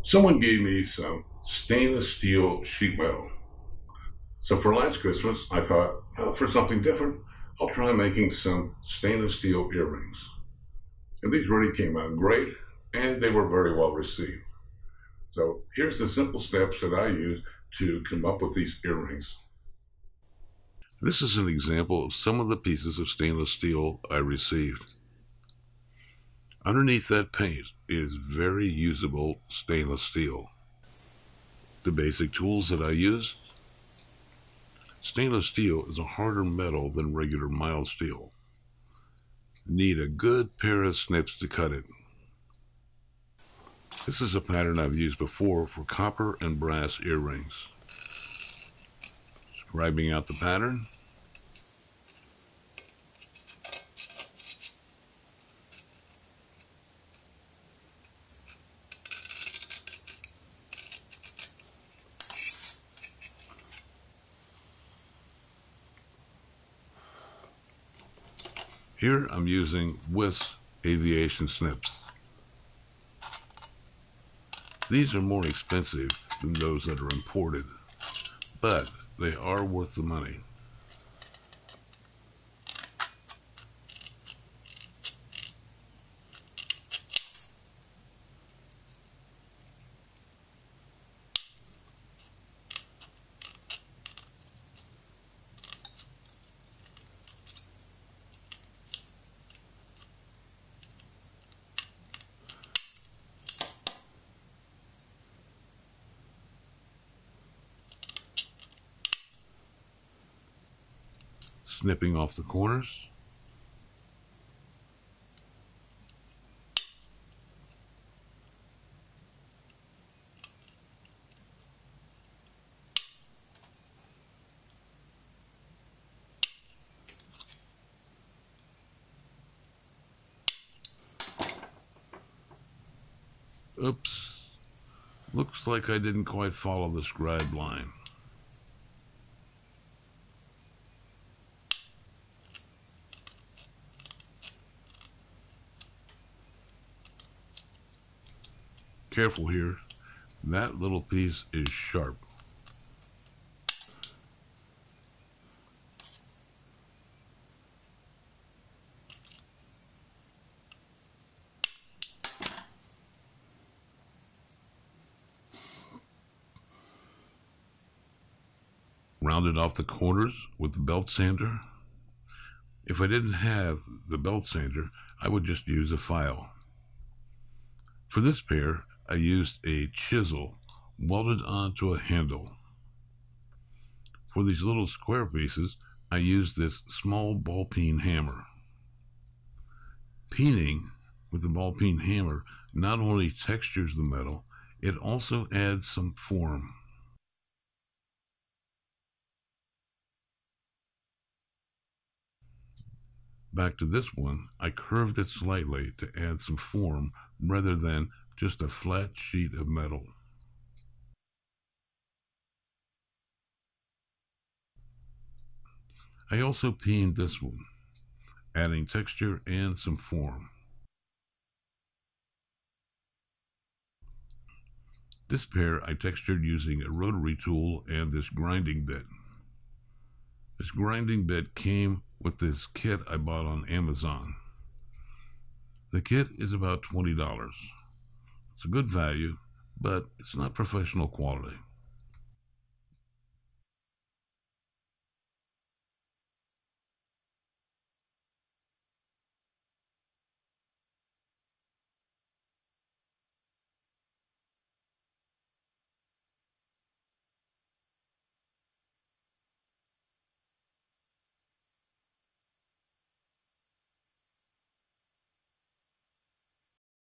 Someone gave me some stainless steel sheet metal. So for last Christmas, I thought, well, for something different, I'll try making some stainless steel earrings. And these really came out great, and they were very well received. So here's the simple steps that I use to come up with these earrings. This is an example of some of the pieces of stainless steel I received. Underneath that paint is very usable stainless steel. The basic tools that I use: stainless steel is a harder metal than regular mild steel. Need a good pair of snips to cut it. This is a pattern I've used before for copper and brass earrings. Scribing out the pattern. Here I'm using Wiss aviation snips. These are more expensive than those that are imported, but they are worth the money. Snipping off the corners. Oops. Looks like I didn't quite follow the scribe line. Careful here, that little piece is sharp. Rounded off the corners with the belt sander. If I didn't have the belt sander, I would just use a file. For this pair, I used a chisel welded onto a handle. For these little square pieces, I used this small ball peen hammer. Peening with the ball peen hammer not only textures the metal, it also adds some form. Back to this one, I curved it slightly to add some form rather than just a flat sheet of metal. I also peened this one, adding texture and some form. This pair I textured using a rotary tool and this grinding bit. This grinding bit came with this kit I bought on Amazon. The kit is about $20. It's a good value, but it's not professional quality.